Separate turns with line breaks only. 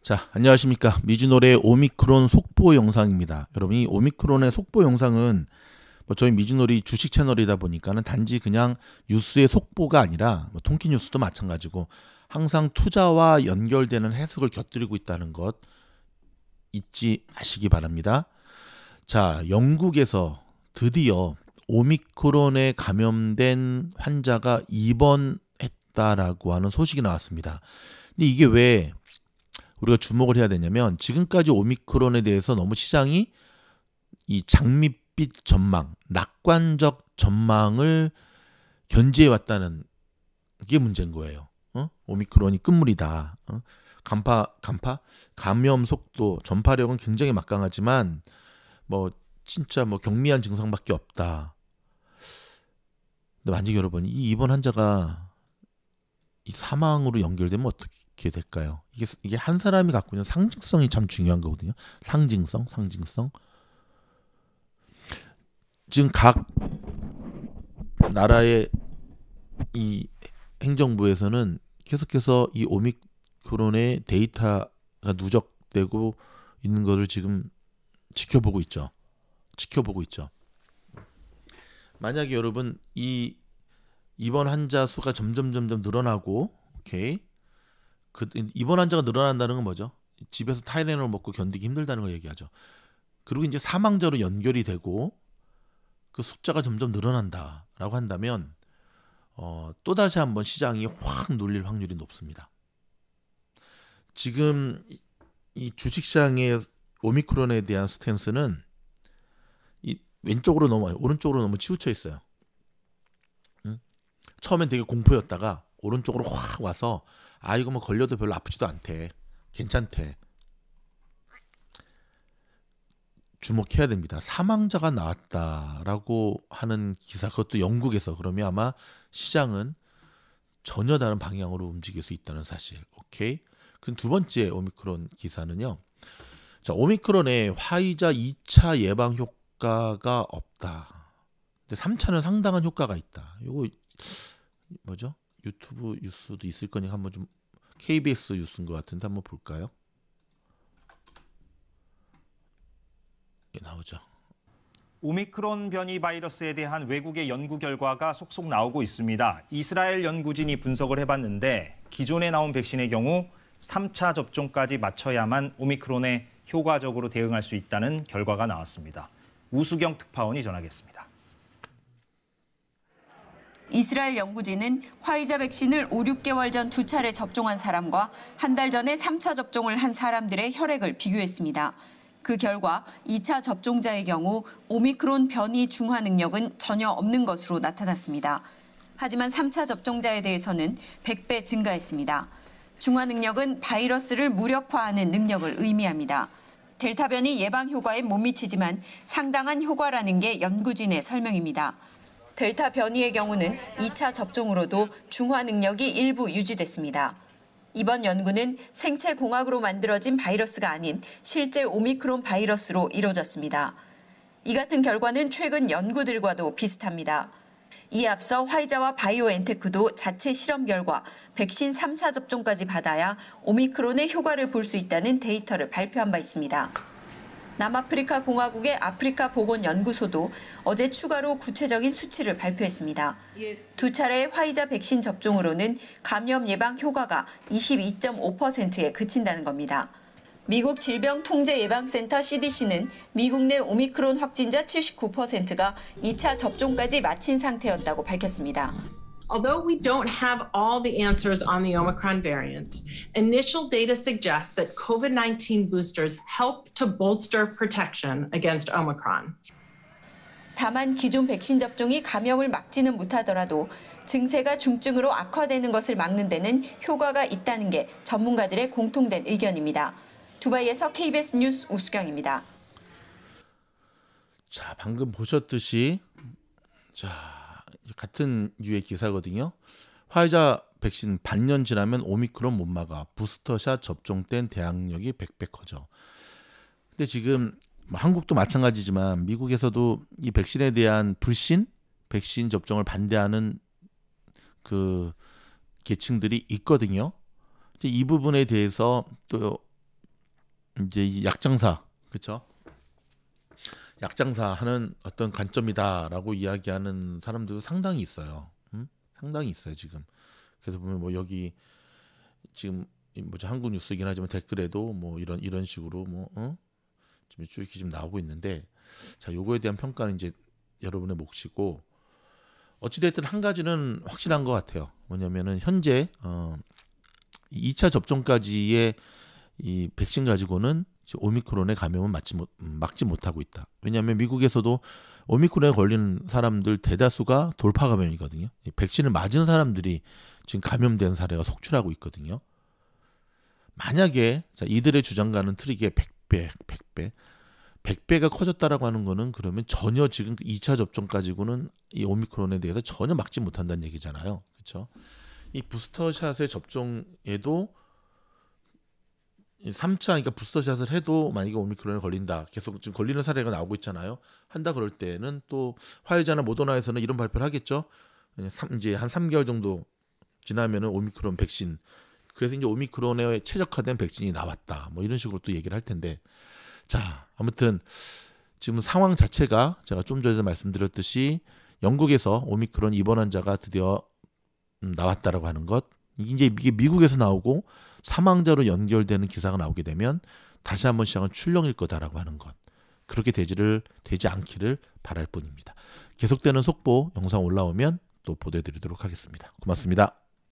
자, 안녕하십니까. 미주노래의 오미크론 속보 영상입니다. 여러분, 이 오미크론의 속보 영상은 저희 미주노래 주식 채널이다 보니까는 단지 그냥 뉴스의 속보가 아니라 통계 뉴스도 마찬가지고 항상 투자와 연결되는 해석을 곁들이고 있다는 것 잊지 마시기 바랍니다. 자, 영국에서 드디어 오미크론에 감염된 환자가 입원했다라고 하는 소식이 나왔습니다. 근데 이게 왜 우리가 주목을 해야 되냐면, 지금까지 오미크론에 대해서 너무 시장이 이 장밋빛 전망, 낙관적 전망을 견지해 왔다는 게 문제인 거예요. 오미크론이 끝물이다. 감염 속도, 전파력은 굉장히 막강하지만 진짜 경미한 증상밖에 없다. 근데 만약 여러분, 이 입원 환자가 이 사망으로 연결되면 어떻게 될까요? 이게 한 사람이 갖고 있는 상징성이 참 중요한 거거든요. 상징성. 지금 각 나라의 이 행정부에서는 계속해서 이 오미크론의 데이터가 누적되고 있는 것을 지금 지켜보고 있죠. 만약에 여러분, 이 입원 환자 수가 점점 늘어나고, 입원 환자가 늘어난다는 건 뭐죠? 집에서 타이레놀 먹고 견디기 힘들다는 걸 얘기하죠. 그리고 이제 사망자로 연결이 되고 그 숫자가 점점 늘어난다라고 한다면 또다시 한번 시장이 확 눌릴 확률이 높습니다. 지금 이 주식시장의 오미크론에 대한 스탠스는 이 왼쪽으로 너무, 오른쪽으로 너무 치우쳐 있어요. 처음엔 되게 공포였다가 오른쪽으로 확 와서 이거 걸려도 별로 아프지도 않대, 괜찮대. 주목해야 됩니다. 사망자가 나왔다라고 하는 기사, 그것도 영국에서. 그러면 아마 시장은 전혀 다른 방향으로 움직일 수 있다는 사실. 그 두 번째 오미크론 기사는요. 자, 오미크론에 화이자 2차 예방 효과가 없다. 근데 3차는 상당한 효과가 있다. 이거 뭐죠? 유튜브 뉴스도 있을 거니까 한번 좀, KBS 뉴스인 것 같은데 한번 볼까요? 나오죠.
오미크론 변이 바이러스에 대한 외국의 연구 결과가 속속 나오고 있습니다. 이스라엘 연구진이 분석을 해봤는데, 기존에 나온 백신의 경우 3차 접종까지 마쳐야만 오미크론에 효과적으로 대응할 수 있다는 결과가 나왔습니다. 우수경 특파원이 전하겠습니다.
이스라엘 연구진은 화이자 백신을 5, 6개월 전 2차례 접종한 사람과 한 달 전에 3차 접종을 한 사람들의 혈액을 비교했습니다. 그 결과 2차 접종자의 경우 오미크론 변이 중화 능력은 전혀 없는 것으로 나타났습니다. 하지만 3차 접종자에 대해서는 100배 증가했습니다. 중화 능력은 바이러스를 무력화하는 능력을 의미합니다. 델타 변이 예방 효과에 못 미치지만 상당한 효과라는 게 연구진의 설명입니다. 델타 변이의 경우는 2차 접종으로도 중화 능력이 일부 유지됐습니다. 이번 연구는 생체공학으로 만들어진 바이러스가 아닌 실제 오미크론 바이러스로 이루어졌습니다. 이 같은 결과는 최근 연구들과도 비슷합니다. 이에 앞서 화이자와 바이오엔테크도 자체 실험 결과 백신 3차 접종까지 받아야 오미크론의 효과를 볼 수 있다는 데이터를 발표한 바 있습니다. 남아프리카 공화국의 아프리카 보건연구소도 어제 추가로 구체적인 수치를 발표했습니다. 2차례의 화이자 백신 접종으로는 감염 예방 효과가 22.5%에 그친다는 겁니다. 미국 질병통제예방센터 CDC는 미국 내 오미크론 확진자 79%가 2차 접종까지 마친 상태였다고 밝혔습니다.
Although we don't have all the answers on the Omicron variant, initial data suggests that COVID-19 boosters help to bolster protection against Omicron.
다만 기존 백신 접종이 감염을 막지는 못하더라도 증세가 중증으로 악화되는 것을 막는 데는 효과가 있다는 게 전문가들의 공통된 의견입니다. 두바이에서 KBS 뉴스 우수경입니다.
자, 방금 보셨듯이 같은 류의 기사거든요. 화이자 백신 반년 지나면 오미크론 못 막아. 부스터샷 접종 땐 대항력이 100배 커져. 근데 지금 한국도 마찬가지지만 미국에서도 이 백신에 대한 불신, 백신 접종을 반대하는 그 계층들이 있거든요. 이 부분에 대해서 또 이제 이 약장사, 그렇죠? 약장사 하는 어떤 관점이다라고 이야기하는 사람들도 상당히 있어요. 상당히 있어요 지금. 그래서 보면 뭐 여기 지금 뭐죠 한국 뉴스이긴 하지만 댓글에도 뭐 이런 식으로 뭐 좀 쭉 이렇게 좀 나오고 있는데, 자 요거에 대한 평가는 이제 여러분의 몫이고, 어찌됐든 한 가지는 확실한 것 같아요. 뭐냐면은 현재 2차 접종까지의 이 백신 가지고는 오미크론의 감염은 막지 못하고 있다. 왜냐하면 미국에서도 오미크론에 걸리는 사람들 대다수가 돌파 감염이거든요. 백신을 맞은 사람들이 지금 감염된 사례가 속출하고 있거든요. 만약에 자, 이들의 주장과는 틀리게 100배가 커졌다라고 하는 거는 그러면 전혀 지금 2차 접종 가지고는 이 오미크론에 대해서 전혀 막지 못한다는 얘기잖아요. 그렇죠? 이 부스터샷의 접종에도 3차, 그러니까 부스터샷을 해도 만약에 오미크론에 걸린다, 계속 지금 걸리는 사례가 나오고 있잖아요. 한다 그럴 때는 또 화이자나 모더나에서는 이런 발표를 하겠죠. 이제 한 3개월 정도 지나면은 오미크론 백신, 그래서 이제 오미크론에 최적화된 백신이 나왔다, 뭐 이런 식으로 또 얘기를 할 텐데, 자 아무튼 지금 상황 자체가 제가 좀 전에 말씀드렸듯이 영국에서 오미크론 입원 환자가 드디어 나왔다라고 하는 것, 이게 미국에서 나오고 사망자로 연결되는 기사가 나오게 되면 다시 한번 시작은 출렁일 거다라고 하는 것, 그렇게 되지 않기를 바랄 뿐입니다. 계속되는 속보 영상 올라오면 또 보도해드리도록 하겠습니다. 고맙습니다.